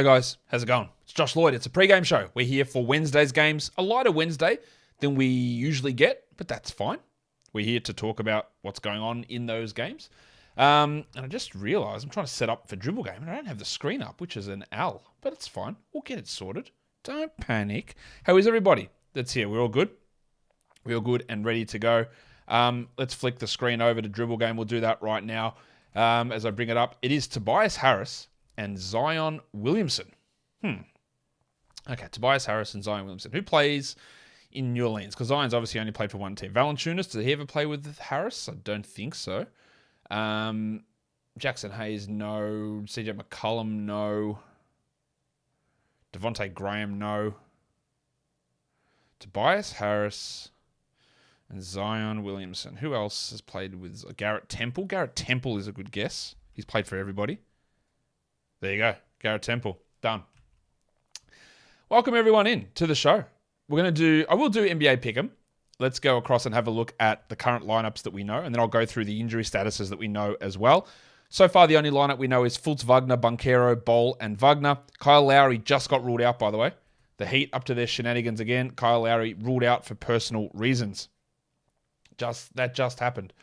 Hey guys, how's it going? It's Josh Lloyd. It's a pregame show. We're here for Wednesday's games. A lighter Wednesday than we usually get, but that's fine. We're here to talk about what's going on in those games. And I just realized I'm trying to set up for Dribble Game and I don't have the screen up, which is an L, but it's fine. We'll get it sorted. Don't panic. How is everybody that's here? We're all good? We're all good and ready to go. Let's flick the screen over to Dribble Game. We'll do that right now as I bring it up. It is Tobias Harris and Zion Williamson. Okay, Tobias Harris and Zion Williamson. Who plays in New Orleans? Because Zion's obviously only played for one team. Valanciunas, did he ever play with Harris? I don't think so. Jackson Hayes, no. CJ McCollum, no. Devontae Graham, no. Tobias Harris and Zion Williamson. Who else has played with Garrett Temple? Garrett Temple is a good guess. He's played for everybody. There you go. Garrett Temple. Done. Welcome everyone in to the show. I will do NBA Pick'em. Let's go across and have a look at the current lineups that we know, and then I'll go through the injury statuses that we know as well. So far, the only lineup we know is Fultz, Wagner, Banchero, Bol, and Wagner. Kyle Lowry just got ruled out, by the way. The Heat up to their shenanigans again. Kyle Lowry ruled out for personal reasons. That just happened.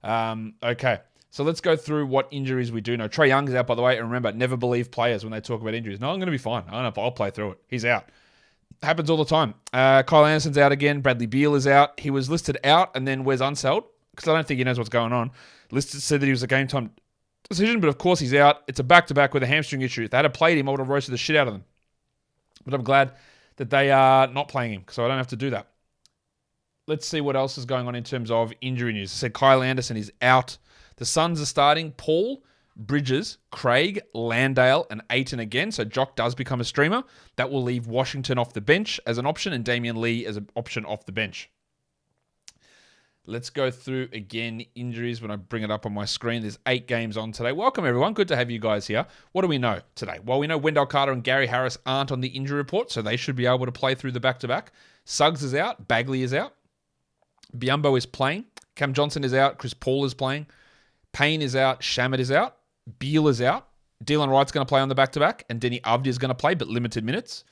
Okay. So let's go through what injuries we do know. Trae Young is out, by the way. And remember, never believe players when they talk about injuries. No, I'm going to be fine. I'll play through it. He's out. Happens all the time. Kyle Anderson's out again. Bradley Beal is out. He was listed out, and then Wes Unseld, because I don't think he knows what's going on, listed said that he was a game time decision, but of course he's out. It's a back-to-back with a hamstring issue. If they had played him, I would have roasted the shit out of them. But I'm glad that they are not playing him, so I don't have to do that. Let's see what else is going on in terms of injury news. I said Kyle Anderson is out. The Suns are starting Paul, Bridges, Craig, Landale, and Ayton again. So Jock does become a streamer. That will leave Washington off the bench as an option and Damian Lee as an option off the bench. Let's go through again injuries when I bring it up on my screen. There's 8 games on today. Welcome, everyone. Good to have you guys here. What do we know today? Well, we know Wendell Carter and Gary Harris aren't on the injury report, so they should be able to play through the back-to-back. Suggs is out. Bagley is out. Biyombo is playing. Cam Johnson is out. Chris Paul is playing. Payne is out. Shamet is out. Beal is out. Dylan Wright's going to play on the back-to-back, and Denny Avdi is going to play, but limited minutes.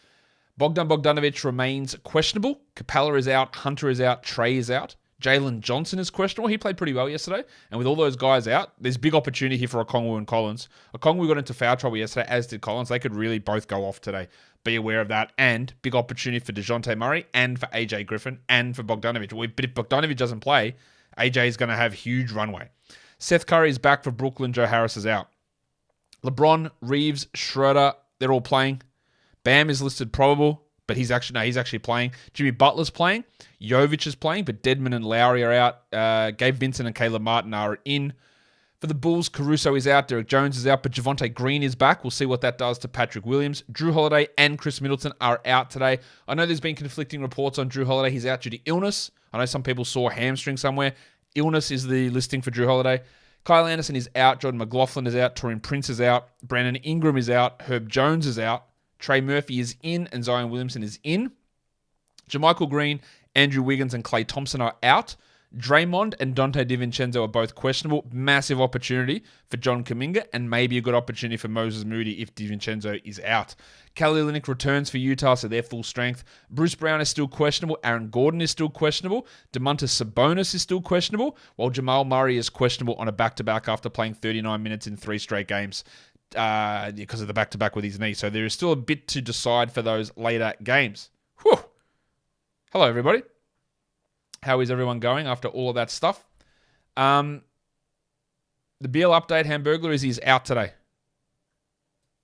Bogdan Bogdanovic remains questionable. Capella is out. Hunter is out. Trey is out. Jalen Johnson is questionable. He played pretty well yesterday. And with all those guys out, there's big opportunity here for Okongwu and Collins. Okongwu got into foul trouble yesterday, as did Collins. They could really both go off today. Be aware of that. And big opportunity for DeJounte Murray and for AJ Griffin and for Bogdanovic. But if Bogdanovic doesn't play, AJ is going to have huge runway. Seth Curry is back for Brooklyn. Joe Harris is out. LeBron, Reeves, Schroeder, they're all playing. Bam is listed probable, but he's actually playing. Jimmy Butler's playing. Jovic is playing, but Dedmon and Lowry are out. Gabe Vincent and Caleb Martin are in. For the Bulls, Caruso is out. Derek Jones is out, but Javonte Green is back. We'll see what that does to Patrick Williams. Drew Holiday and Chris Middleton are out today. I know there's been conflicting reports on Drew Holiday. He's out due to illness. I know some people saw a hamstring somewhere. Illness is the listing for Drew Holiday. Kyle Anderson is out. Jordan McLaughlin is out. Taurean Prince is out. Brandon Ingram is out. Herb Jones is out. Trey Murphy is in, and Zion Williamson is in. Jermichael Green, Andrew Wiggins, and Klay Thompson are out. Draymond and Dante DiVincenzo are both questionable. Massive opportunity for John Kuminga, and maybe a good opportunity for Moses Moody if DiVincenzo is out. Kelly Olynyk returns for Utah, so they're full strength. Bruce Brown is still questionable. Aaron Gordon is still questionable. Domantas Sabonis is still questionable, while Jamal Murray is questionable on a back-to-back after playing 39 minutes in 3 straight games because of the back-to-back with his knee. So there is still a bit to decide for those later games. Whew. Hello, everybody. How is everyone going after all of that stuff? The Beal update, Hamburglar, he's out today.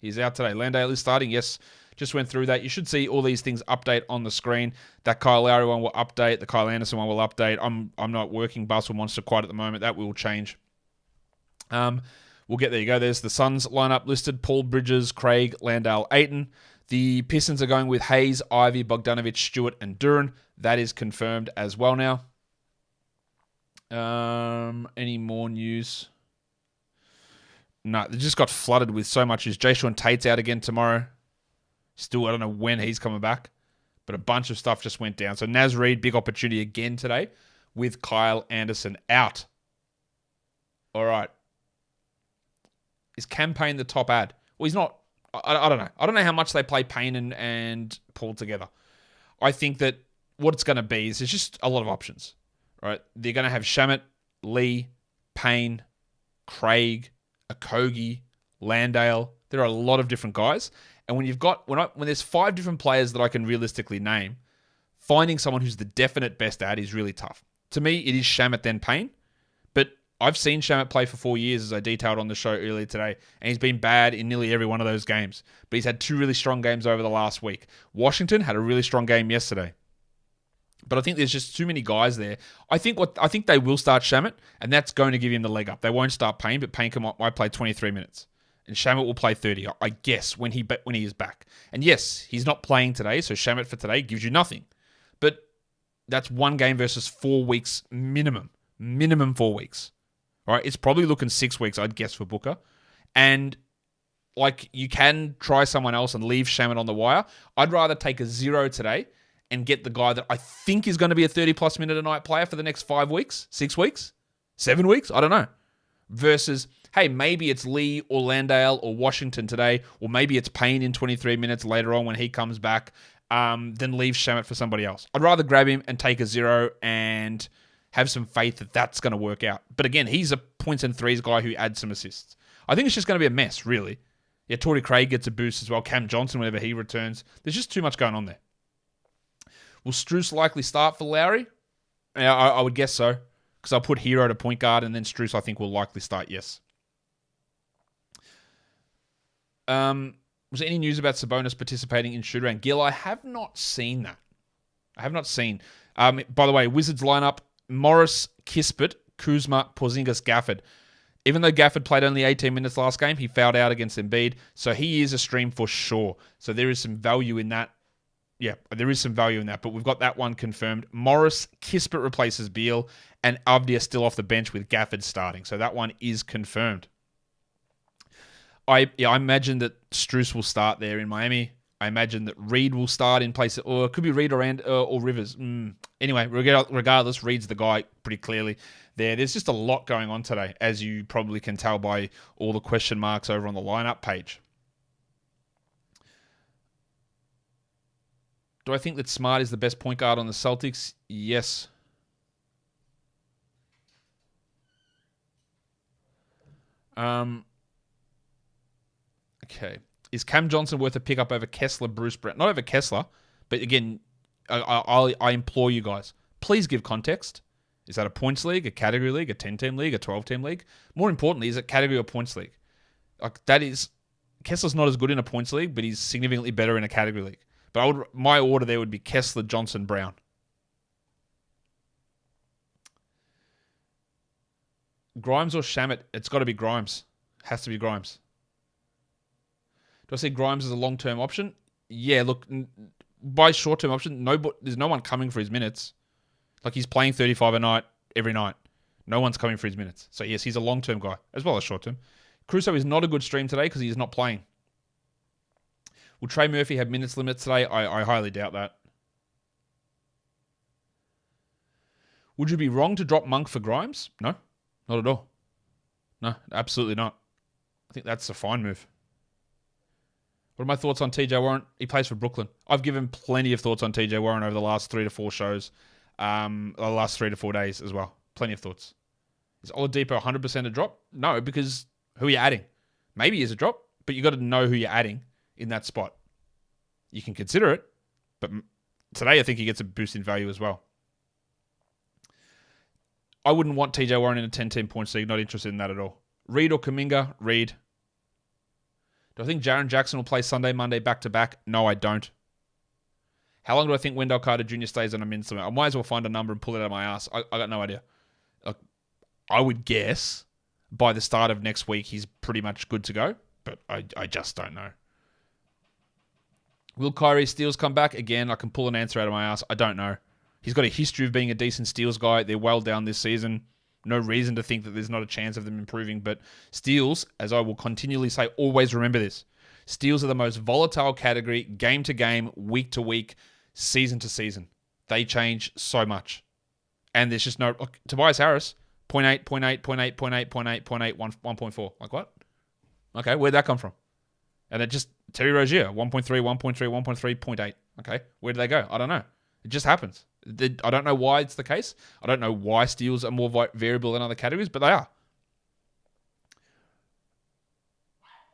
He's out today. Landale is starting. Yes, just went through that. You should see all these things update on the screen. That Kyle Lowry one will update. The Kyle Anderson one will update. I'm not working Bustle Monster quite at the moment. That will change. We'll get there. You go. There's the Suns lineup listed. Paul, Bridges, Craig, Landale, Ayton. The Pistons are going with Hayes, Ivy, Bogdanovic, Stewart, and Duran. That is confirmed as well now. Any more news? No, they just got flooded with so much news. Jayshawn Tate's out again tomorrow. Still, I don't know when he's coming back. But a bunch of stuff just went down. So Naz Reid, big opportunity again today with Kyle Anderson out. All right. Is Campaign the top ad? Well, he's not I don't know. I don't know how much they play Payne and Paul together. I think that what it's going to be is there's just a lot of options, right? They're going to have Shamet, Lee, Payne, Craig, Okogie, Landale. There are a lot of different guys. And when there's 5 different players that I can realistically name, finding someone who's the definite best at is really tough. To me, it is Shamet then Payne. But I've seen Shamet play for 4 years, as I detailed on the show earlier today, and he's been bad in nearly every one of those games. But he's had 2 really strong games over the last week. Washington had a really strong game yesterday. But I think there's just too many guys there. I think they will start Shamet, and that's going to give him the leg up. They won't start Payne, but Payne might play 23 minutes. And Shamet will play 30, I guess, when he is back. And yes, he's not playing today, so Shamet for today gives you nothing. But that's 1 game versus 4 weeks minimum. Minimum 4 weeks. All right, it's probably looking 6 weeks, I'd guess, for Booker. And you can try someone else and leave Shamet on the wire. I'd rather take a 0 today and get the guy that I think is going to be a 30-plus minute a night player for the next 5 weeks, 6 weeks, 7 weeks, I don't know. Versus, hey, maybe it's Lee or Landale or Washington today, or maybe it's Payne in 23 minutes later on when he comes back, then leave Shamet for somebody else. I'd rather grab him and take a 0 and have some faith that that's going to work out. But again, he's a points and threes guy who adds some assists. I think it's just going to be a mess, really. Yeah, Torrey Craig gets a boost as well. Cam Johnson, whenever he returns. There's just too much going on there. Will Strus likely start for Lowry? Yeah, I would guess so. Because I'll put Hero to point guard, and then Strus, I think, will likely start, yes. Was there any news about Sabonis participating in shoot-around? Gil, I have not seen that. I have not seen. By the way, Wizards lineup, Morris, Kispert, Kuzma, Porzingis, Gafford. Even though Gafford played only 18 minutes last game, he fouled out against Embiid, so he is a stream for sure. So there is some value in that. Yeah, there is some value in that, but we've got that one confirmed. Morris, Kispert replaces Beal, and Avdia still off the bench with Gafford starting. So that one is confirmed. I imagine that Strus will start there in Miami. I imagine that Reed will start in place, or it could be Reed or Rivers. Anyway, regardless, Reed's the guy pretty clearly there. There's just a lot going on today, as you probably can tell by all the question marks over on the lineup page. Do I think that Smart is the best point guard on the Celtics? Yes. Okay. Is Cam Johnson worth a pickup over Kessler, Bruce Brown? Not over Kessler, but again, I implore you guys, please give context. Is that a points league, a category league, a 10-team league, a 12-team league? More importantly, is it category or points league? Kessler's not as good in a points league, but he's significantly better in a category league. But my order there would be Kessler, Johnson, Brown. Grimes or Shamet? It's got to be Grimes. Has to be Grimes. Do I see Grimes as a long-term option? Yeah, look, by short-term option, there's no one coming for his minutes. Like, he's playing 35 a night every night. No one's coming for his minutes. So, yes, he's a long-term guy, as well as short-term. Crusoe is not a good stream today because he is not playing. Will Trey Murphy have minutes limits today? I highly doubt that. Would you be wrong to drop Monk for Grimes? No, not at all. No, absolutely not. I think that's a fine move. What are my thoughts on TJ Warren? He plays for Brooklyn. I've given plenty of thoughts on TJ Warren over the last 3 to 4 shows. The last 3 to 4 days as well. Plenty of thoughts. Is Oladipo 100% a drop? No, because who are you adding? Maybe he is a drop, but you got to know who you're adding in that spot. You can consider it, but today I think he gets a boost in value as well. I wouldn't want TJ Warren in a 10-team points league. Not interested in that at all. Reed or Kuminga? Reed. Do I think Jaren Jackson will play Sunday, Monday back-to-back? No, I don't. How long do I think Wendell Carter Jr. stays on a minutes limit? I might as well find a number and pull it out of my ass. I got no idea. I would guess by the start of next week he's pretty much good to go, but I just don't know. Will Kyrie Steals come back? Again, I can pull an answer out of my ass. I don't know. He's got a history of being a decent steals guy. They're well down this season. No reason to think that there's not a chance of them improving. But steals, as I will continually say, always remember this. Steals are the most volatile category, game to game, week to week, season to season. They change so much. And there's just no... Look, Tobias Harris, 0.8, 0.8, 0.8, 0.8, 0.8, 0.8, 1.4. Like what? Okay, where'd that come from? And it just, Terry Rozier, 1.3, 1.3, 1.3, 0.8. Okay, where do they go? I don't know. It just happens. I don't know why it's the case. I don't know why steals are more variable than other categories, but they are.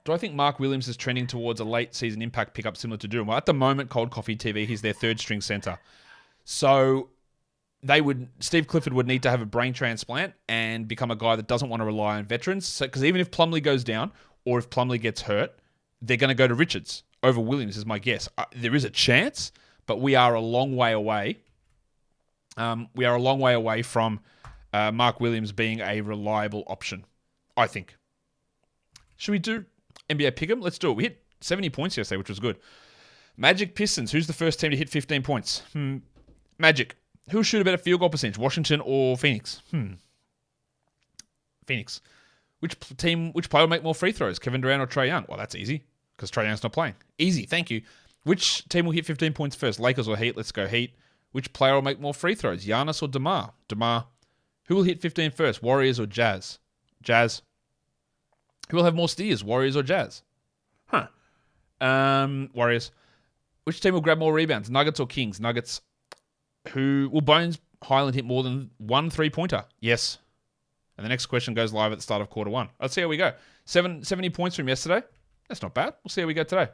Do I think Mark Williams is trending towards a late season impact pickup similar to Durham? Well, at the moment, Cold Coffee TV, he's their third string center. So Steve Clifford would need to have a brain transplant and become a guy that doesn't want to rely on veterans. So, because even if Plumlee goes down or if Plumlee gets hurt, they're going to go to Richards over Williams, is my guess. There is a chance, but we are a long way away. We are a long way away from Mark Williams being a reliable option, I think. Should we do NBA Pick'em? Let's do it. We hit 70 points yesterday, which was good. Magic Pistons. Who's the first team to hit 15 points? Magic. Who'll shoot a better field goal percentage, Washington or Phoenix? Phoenix. Which player will make more free throws, Kevin Durant or Trae Young? Well, that's easy, because Trae Young's not playing. Easy, thank you. Which team will hit 15 points first, Lakers or Heat? Let's go Heat. Which player will make more free throws, Giannis or DeMar? DeMar. Who will hit 15 first, Warriors or Jazz? Jazz. Who will have more steals, Warriors or Jazz? Warriors. Which team will grab more rebounds, Nuggets or Kings? Nuggets. Who will Bones Highland hit more than one three-pointer? Yes. And the next question goes live at the start of quarter one. Let's see how we go. 70 points from yesterday. That's not bad. We'll see how we go today.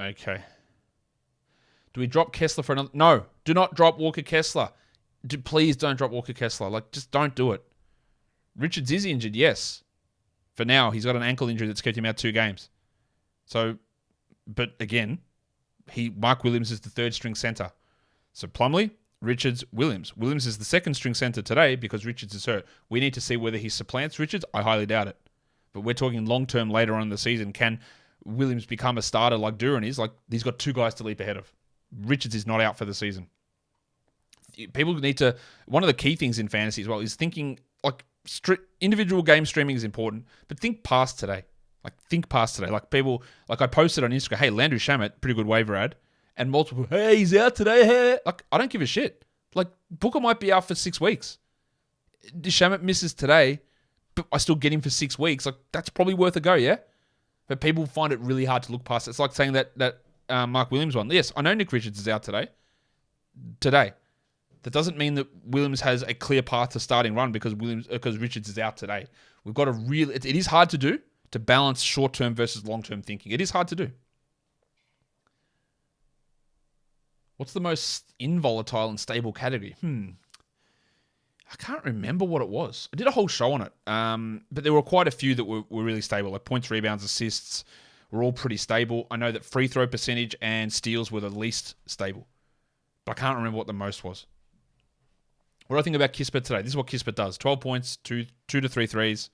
Okay. Do we drop Kessler for another? No. Do not drop Walker Kessler. Please don't drop Walker Kessler. Just don't do it. Richards is injured, yes. For now, he's got an ankle injury that's kept him out 2 games. So, but again, Mark Williams is the third string center. So Plumlee, Richards, Williams. Williams is the second string center today because Richards is hurt. We need to see whether he supplants Richards. I highly doubt it. But we're talking long-term later on in the season. Can Williams become a starter like Duran is? He's got 2 guys to leap ahead of. Richards is not out for the season. People need to... One of the key things in fantasy as well is thinking... individual game streaming is important, but think past today. Think past today. People... I posted on Instagram, hey, Landry Shamet, pretty good waiver ad, and multiple, hey, he's out today, hey. I don't give a shit. Booker might be out for 6 weeks. Shamet misses today, but I still get him for 6 weeks. That's probably worth a go, yeah? But people find it really hard to look past it. It's like saying that Mark Williams one. Yes, I know Nick Richards is out today. That doesn't mean that Williams has a clear path to starting run because Richards is out today. We've got to really... It is hard to do, to balance short-term versus long-term thinking. It is hard to do. What's the most involatile and stable category? I can't remember what it was. I did a whole show on it. But there were quite a few that were really stable. Points, rebounds, assists were all pretty stable. I know that free throw percentage and steals were the least stable. But I can't remember what the most was. What do I think about Kispert today? This is what Kispert does. 12 points, 2 to 3 threes,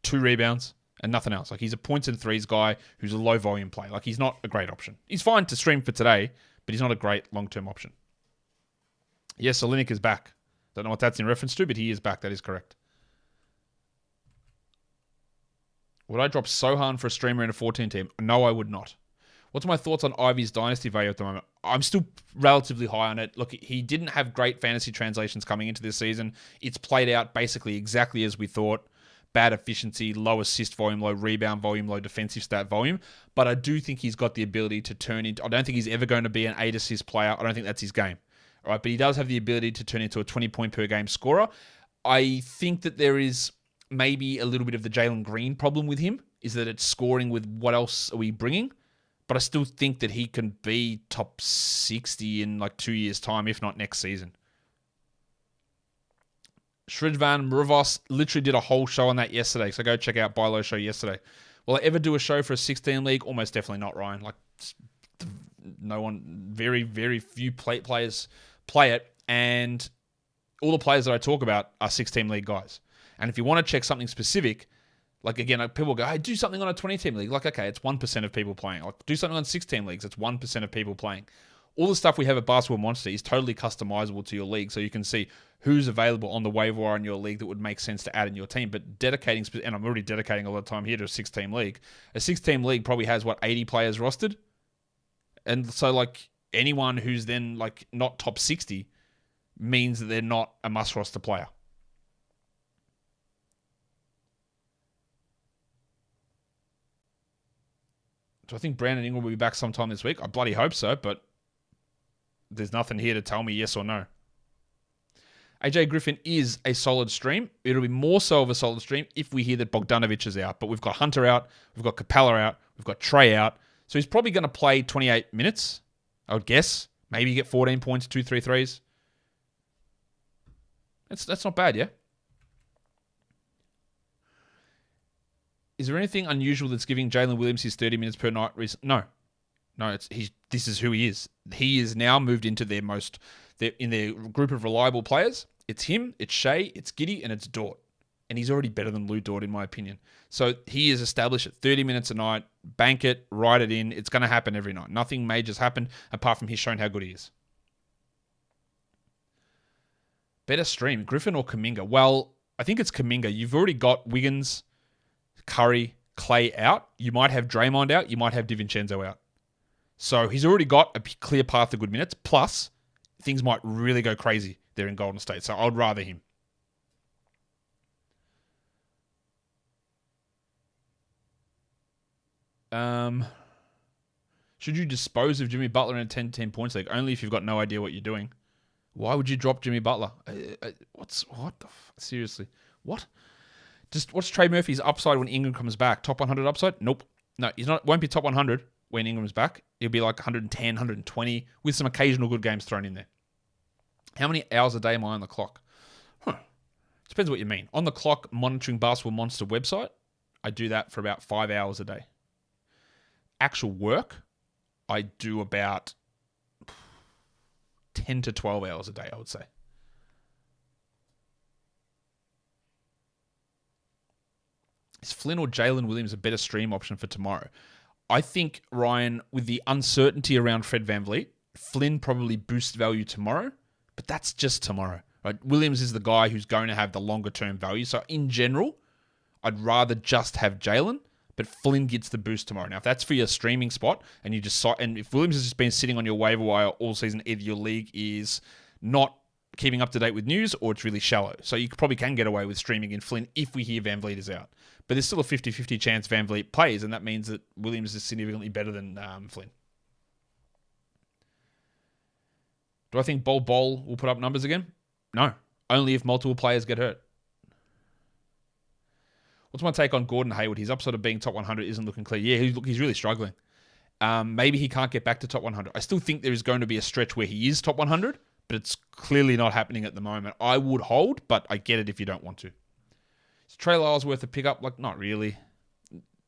2 rebounds, and nothing else. He's a points and threes guy who's a low volume play. He's not a great option. He's fine to stream for today, but he's not a great long-term option. Yes, Olynyk is back. Don't know what that's in reference to, but he is back. That is correct. Would I drop Sohan for a streamer in a 14 team? No, I would not. What's my thoughts on Ivy's dynasty value at the moment? I'm still relatively high on it. Look, he didn't have great fantasy translations coming into this season. It's played out basically exactly as we thought. Bad efficiency, low assist volume, low rebound volume, low defensive stat volume. But I do think he's got the ability to turn into... I don't think he's ever going to be an 8 assist player. I don't think that's his game. All right, but he does have the ability to turn into a 20-point per game scorer. I think that there is maybe a little bit of the Jalen Green problem with him, is that it's scoring with what else are we bringing? But I still think that he can be top 60 in 2 years' time, if not next season. Shridvan Murvos literally did a whole show on that yesterday, so go check out Bilo's show yesterday. Will I ever do a show for a 16 league? Almost definitely not, Ryan. No one, very, very few players play it, and all the players that I talk about are 16 league guys. And if you want to check something specific, again, people go, hey, do something on a 20-team league. Okay, it's 1% of people playing. Do something on 16 leagues. It's 1% of people playing. All the stuff we have at Basketball Monster is totally customizable to your league, so you can see who's available on the waiver wire in your league that would make sense to add in your team. But dedicating, and I'm already dedicating a lot of time here to a 6-team league. A 6-team league probably has, 80 players rostered? And so, anyone who's then, not top 60 means that they're not a must-roster player. Do I think Brandon Ingram will be back sometime this week? I bloody hope so, but there's nothing here to tell me yes or no. AJ Griffin is a solid stream. It'll be more so of a solid stream if we hear that Bogdanovic is out. But we've got Hunter out, we've got Capella out, we've got Trey out. So he's probably going to play 28 minutes, I would guess. Maybe get 14 points, 2-3 threes. That's not bad, yeah? Is there anything unusual that's giving Jalen Williams his 30 minutes per night? No. This is who he is. He is now moved into in their group of reliable players. It's him, it's Shea, it's Giddey, and it's Dort. And he's already better than Lou Dort, in my opinion. So he is established at 30 minutes a night. Bank it, write it in. It's going to happen every night. Nothing major's happened apart from he's shown how good he is. Better stream, Griffin or Kuminga? Well, I think it's Kuminga. You've already got Wiggins, Curry, Clay out. You might have Draymond out. You might have DiVincenzo out. So he's already got a clear path to good minutes. Plus, things might really go crazy there in Golden State. So I'd rather him. Should you dispose of Jimmy Butler in a 10-10 points league? Only if you've got no idea what you're doing. Why would you drop Jimmy Butler? Seriously. What? Just what's Trey Murphy's upside when Ingram comes back? Top 100 upside? Nope. No, won't be top 100 when Ingram's back. He'll be like 110, 120 with some occasional good games thrown in there. How many hours a day am I on the clock? Depends what you mean. On the clock, monitoring Basketball Monster website, I do that for about 5 hours a day. Actual work, I do about 10 to 12 hours a day, I would say. Is Flynn or Jalen Williams a better stream option for tomorrow? I think, Ryan, with the uncertainty around Fred VanVleet, Flynn probably boosts value tomorrow, but that's just tomorrow. Right? Williams is the guy who's going to have the longer-term value. So in general, I'd rather just have Jalen, but Flynn gets the boost tomorrow. Now, if that's for your streaming spot, and if Williams has just been sitting on your waiver wire all season, either your league is not keeping up to date with news or it's really shallow. So you probably can get away with streaming in Flynn if we hear VanVleet is out. But there's still a 50-50 chance VanVleet plays, and that means that Williams is significantly better than Flynn. Do I think Bol will put up numbers again? No. Only if multiple players get hurt. What's my take on Gordon Hayward? His upside of being top 100 isn't looking clear. Yeah, he's really struggling. Maybe he can't get back to top 100. I still think there is going to be a stretch where he is top 100, but it's clearly not happening at the moment. I would hold, but I get it if you don't want to. Is Trey Lyles worth a pickup? Not really.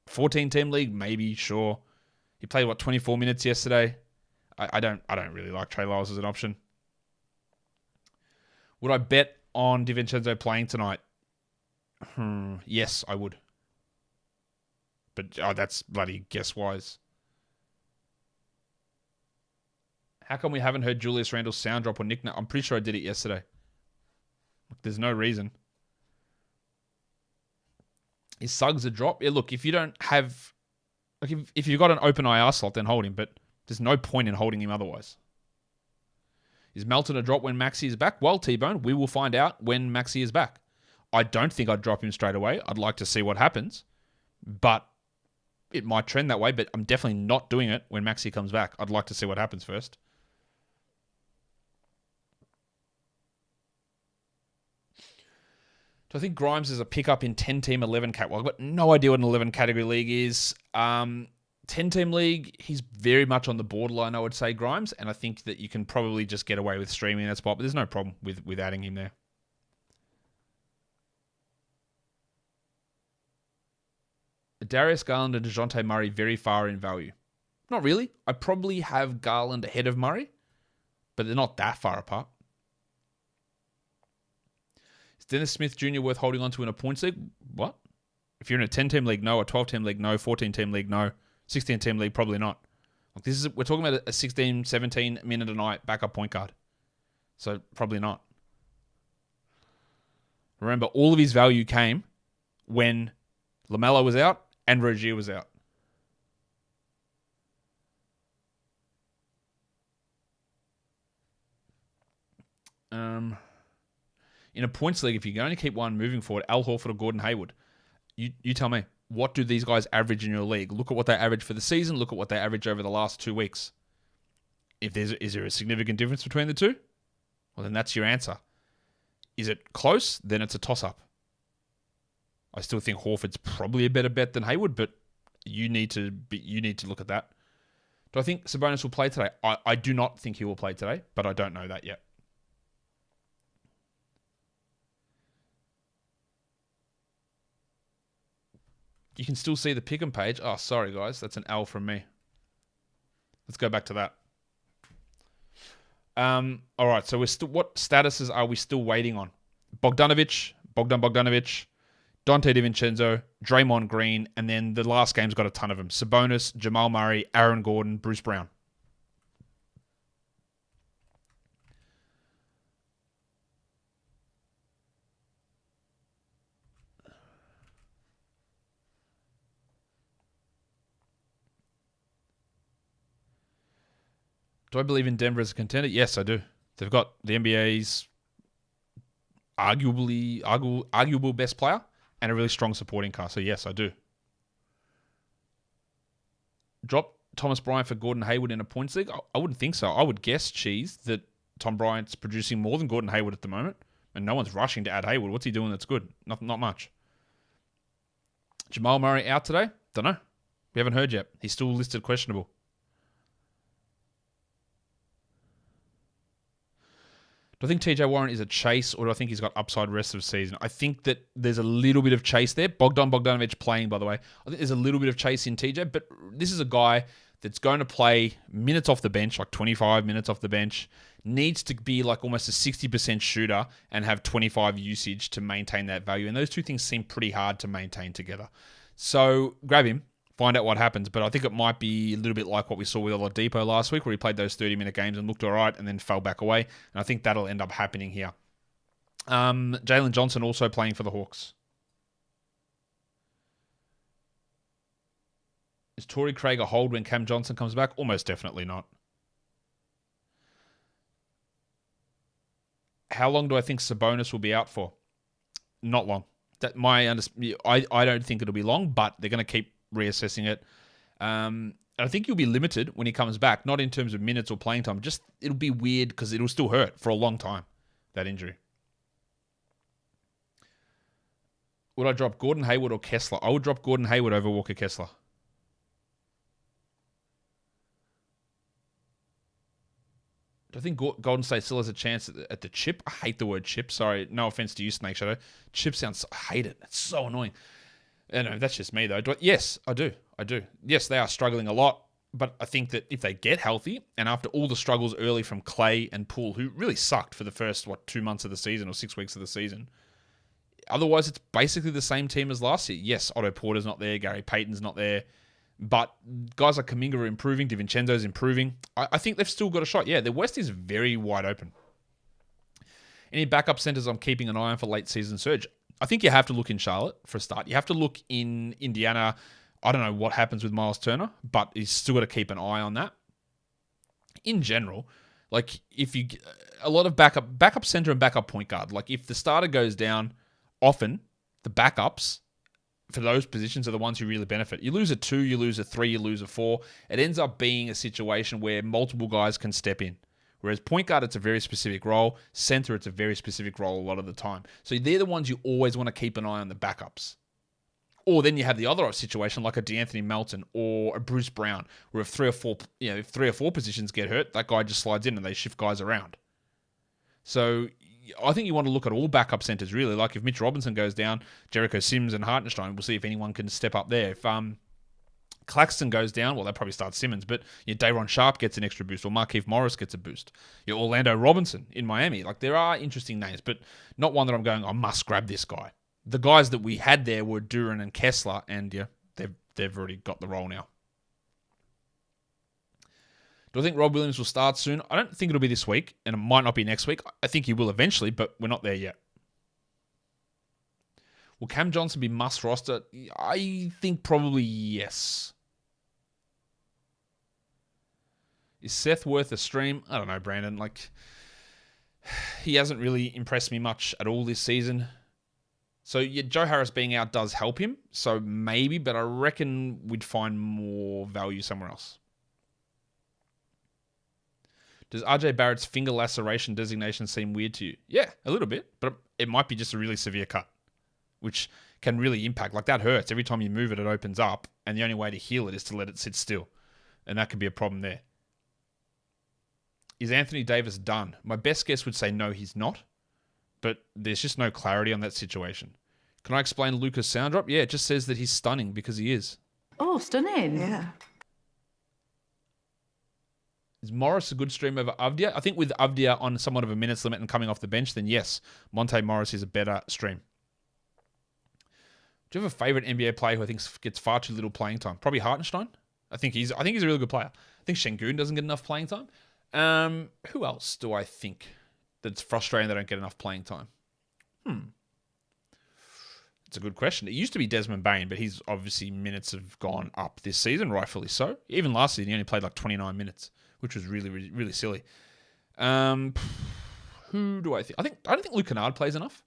14-team league? Maybe, sure. He played, 24 minutes yesterday? I don't really like Trey Lyles as an option. Would I bet on DiVincenzo playing tonight? Yes, I would. But that's bloody guess-wise. How come we haven't heard Julius Randle's sound drop or nickname? I'm pretty sure I did it yesterday. There's no reason. Is Suggs a drop? Yeah, look, if you don't have... if you've got an open IR slot, then hold him, but there's no point in holding him otherwise. Is Melton a drop when Maxey is back? Well, T-Bone, we will find out when Maxey is back. I don't think I'd drop him straight away. I'd like to see what happens, but it might trend that way, but I'm definitely not doing it when Maxey comes back. I'd like to see what happens first. Do I think Grimes is a pickup in 10-team 11 cat? Well, I've got no idea what an 11 category league is. 10-team league, he's very much on the borderline, I would say, Grimes, and I think that you can probably just get away with streaming that spot, but there's no problem with adding him there. Darius Garland and DeJounte Murray very far in value. Not really. I probably have Garland ahead of Murray, but they're not that far apart. Is Dennis Smith Jr. worth holding on to in a points league? What? If you're in a 10-team league, no. A 12-team league, no. 14-team league, no. 16-team league, probably not. We're talking about a 16, 17 minute a night backup point guard. So probably not. Remember, all of his value came when LaMelo was out and Rozier was out. In a points league, if you're going to keep one moving forward, Al Horford or Gordon Hayward, you tell me. what do these guys average in your league? Look at what they average for the season. Look at what they average over the last 2 weeks. Is there a significant difference between the two? Well, then that's your answer. Is it close? Then it's a toss-up. I still think Horford's probably a better bet than Hayward, but you need to look at that. Do I think Sabonis will play today? I do not think he will play today, but I don't know that yet. You can still see the Pick'em page. Oh, sorry, guys. That's an L from me. Let's go back to that. All right, so what statuses are we still waiting on? Bogdan Bogdanovic, Dante DiVincenzo, Draymond Green, and then the last game's got a ton of them. Sabonis, Jamal Murray, Aaron Gordon, Bruce Brown. Do I believe in Denver as a contender? Yes, I do. They've got the NBA's arguable best player and a really strong supporting cast. So yes, I do. Drop Thomas Bryant for Gordon Hayward in a points league? I wouldn't think so. I would guess, Cheese, that Tom Bryant's producing more than Gordon Hayward at the moment. And no one's rushing to add Hayward. What's he doing that's good? Not much. Jamal Murray out today? Don't know. We haven't heard yet. He's still listed questionable. Do I think TJ Warren is a chase, or do I think he's got upside rest of the season? I think that there's a little bit of chase there. Bogdanovic playing, by the way. I think there's a little bit of chase in TJ, but this is a guy that's going to play minutes off the bench, like 25 minutes off the bench, needs to be like almost a 60% shooter and have 25 usage to maintain that value. And those two things seem pretty hard to maintain together. So grab him. Find out what happens, but I think it might be a little bit like what we saw with Oladipo last week, where he played those 30-minute games and looked all right and then fell back away, and I think that'll end up happening here. Jalen Johnson also playing for the Hawks. Is Torrey Craig a hold when Cam Johnson comes back? Almost definitely not. How long do I think Sabonis will be out for? Not long. I don't think it'll be long, but they're going to keep reassessing it. I think you'll be limited when he comes back, not in terms of minutes or playing time. Just it'll be weird because it'll still hurt for a long time, that injury. Would I drop Gordon Hayward or Kessler? I would drop Gordon Hayward over Walker Kessler. Do I think Golden State still has a chance at the chip? I hate the word chip. Sorry, no offense to you, Snake Shadow. Chip sounds... I hate it. It's so annoying. No, that's just me, though. Yes, I do. Yes, they are struggling a lot, but I think that if they get healthy, and after all the struggles early from Clay and Poole, who really sucked for the first, 2 months of the season or 6 weeks of the season, otherwise it's basically the same team as last year. Yes, Otto Porter's not there, Gary Payton's not there, but guys like Kuminga are improving, DiVincenzo's improving. I think they've still got a shot. Yeah, the West is very wide open. Any backup centers I'm keeping an eye on for late season surge? I think you have to look in Charlotte for a start. You have to look in Indiana. I don't know what happens with Miles Turner, but you still got to keep an eye on that. In general, like if you a lot of backup center and backup point guard. Like if the starter goes down, often the backups for those positions are the ones who really benefit. You lose a 2, you lose a 3, you lose a 4. It ends up being a situation where multiple guys can step in. Whereas point guard, it's a very specific role. Center, it's a very specific role a lot of the time. So they're the ones you always want to keep an eye on the backups. Or then you have the other situation like a DeAnthony Melton or a Bruce Brown, where if 3 or 4 positions get hurt, that guy just slides in and they shift guys around. So I think you want to look at all backup centers, really. Like if Mitch Robinson goes down, Jericho Sims and Hartenstein, we'll see if anyone can step up there. If Claxton goes down, well, they'll probably start Simmons, but Day'Ron Sharp gets an extra boost, or Markieff Morris gets a boost. Orlando Robinson in Miami. Like, there are interesting names, but not one that I'm going, I must grab this guy. The guys that we had there were Duran and Kessler, and they've already got the role now. Do I think Rob Williams will start soon? I don't think it'll be this week, and it might not be next week. I think he will eventually, but we're not there yet. Will Cam Johnson be must roster? I think probably yes. Is Seth worth a stream? I don't know, Brandon. Like, he hasn't really impressed me much at all this season. So yeah, Joe Harris being out does help him. So maybe, but I reckon we'd find more value somewhere else. Does RJ Barrett's finger laceration designation seem weird to you? Yeah, a little bit, but it might be just a really severe cut, which can really impact. Like that hurts. Every time you move it, it opens up, and the only way to heal it is to let it sit still. And that could be a problem there. Is Anthony Davis done? My best guess would say no, he's not. But there's just no clarity on that situation. Can I explain Luca's sound drop? Yeah, it just says that he's stunning because he is. Oh, stunning. Yeah. Is Morris a good stream over Avdia? I think with Avdia on somewhat of a minutes limit and coming off the bench, then yes, Monte Morris is a better stream. Do you have a favorite NBA player who I think gets far too little playing time? Probably Hartenstein. I think he's a really good player. I think Şengün doesn't get enough playing time. Who else do I think that's frustrating they don't get enough playing time? It's a good question. It used to be Desmond Bane, but his obviously minutes have gone up this season, rightfully so. Even last season, he only played like 29 minutes, which was really, really, really silly. Who do I think? I don't think Luke Kennard plays enough.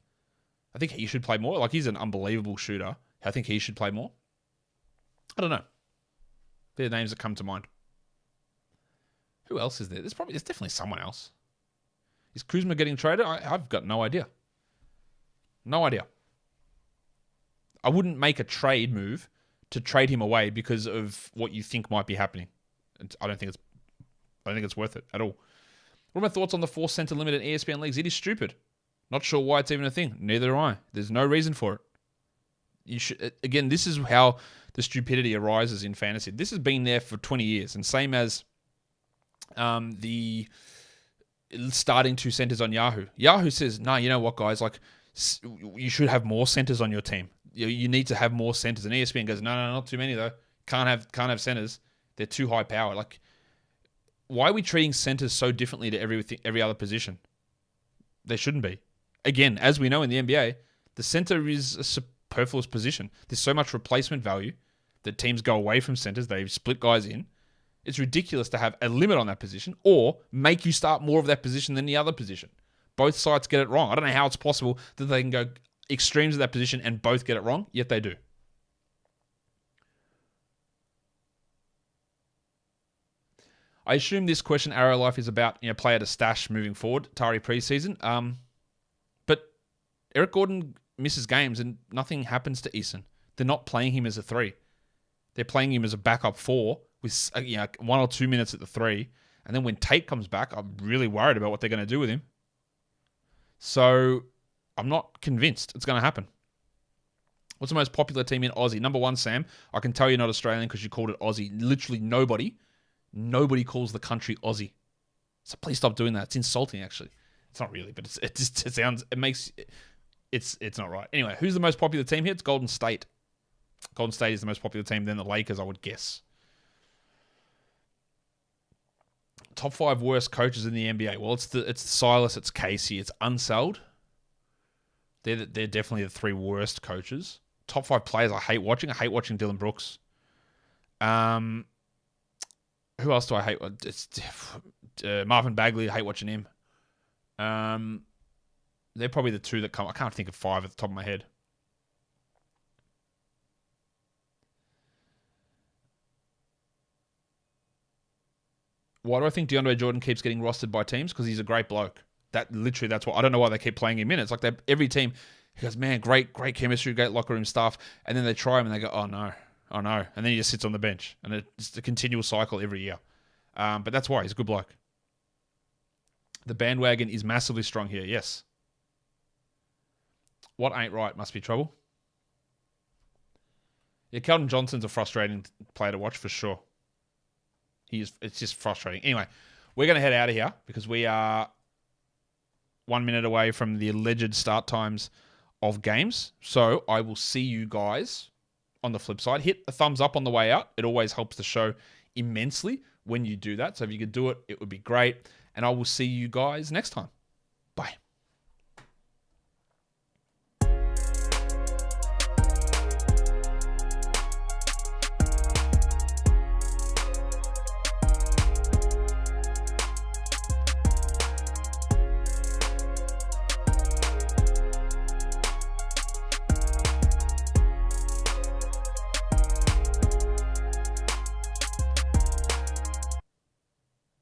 I think he should play more. Like, he's an unbelievable shooter. I think he should play more. I don't know. They're names that come to mind. Who else is there? There's definitely someone else. Is Kuzma getting traded? I've got no idea. No idea. I wouldn't make a trade move to trade him away because of what you think might be happening. I don't think it's worth it at all. What are my thoughts on the 4 center limit in ESPN leagues? It is stupid. Not sure why it's even a thing. Neither am I. There's no reason for it. You should, again, this is how the stupidity arises in fantasy. This has been there for 20 years, and same as the starting 2 centers on Yahoo. Yahoo says, "No, you know what, guys? Like, you should have more centers on your team. You need to have more centers." And ESPN goes, "No, not too many though. Can't have centers. They're too high power." Like, why are we treating centers so differently to every other position? They shouldn't be. Again, as we know in the NBA, the center is a superfluous position. There's so much replacement value that teams go away from centers. They split guys in. It's ridiculous to have a limit on that position or make you start more of that position than the other position. Both sides get it wrong. I don't know how it's possible that they can go extremes of that position and both get it wrong, yet they do. I assume this question, Arrow Life, is about player to stash moving forward, Tari preseason. But Eric Gordon misses games and nothing happens to Eason. They're not playing him as a 3. They're playing him as a backup 4 with 1 or 2 minutes at the 3. And then when Tate comes back, I'm really worried about what they're going to do with him. So I'm not convinced it's going to happen. What's the most popular team in Aussie? Number 1, Sam. I can tell you're not Australian because you called it Aussie. Literally nobody calls the country Aussie. So please stop doing that. It's insulting, actually. It's not really, but it's not right. Anyway, who's the most popular team here? It's Golden State. Golden State is the most popular team, then the Lakers, I would guess. Top 5 worst coaches in the NBA. Well, it's Silas, it's Casey, it's Unseld. They're definitely the 3 worst coaches. Top 5 players I hate watching. I hate watching Dylan Brooks. Who else do I hate? It's Marvin Bagley. I hate watching him. They're probably the 2 that come. I can't think of 5 at the top of my head. Why do I think DeAndre Jordan keeps getting rostered by teams? Because he's a great bloke. That's why. I don't know why they keep playing him in. It's like every team, he goes, man, great chemistry, great locker room stuff. And then they try him and they go, oh no. And then he just sits on the bench. And it's a continual cycle every year. But that's why. He's a good bloke. The bandwagon is massively strong here. Yes. What ain't right? Must be trouble. Yeah, Keldon Johnson's a frustrating player to watch for sure. It's just frustrating. Anyway, we're going to head out of here because we are 1 minute away from the alleged start times of games. So I will see you guys on the flip side. Hit a thumbs up on the way out. It always helps the show immensely when you do that. So if you could do it, it would be great. And I will see you guys next time.